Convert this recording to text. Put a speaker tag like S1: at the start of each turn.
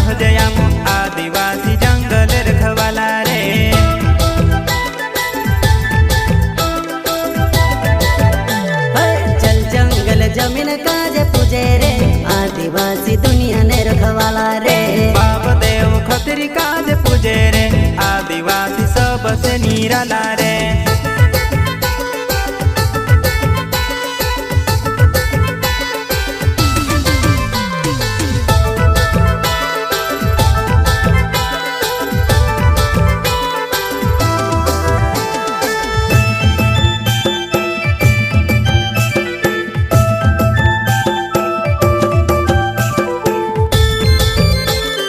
S1: सहजयामो आदिवासी जंगल रखवाला रे।
S2: चल जंगल जमीन काजे पूजे रे आदिवासी दुनिया ने रखवाला रे।
S1: बाप देव खतरी काज पूजे रे आदिवासी सबसे निराला रे।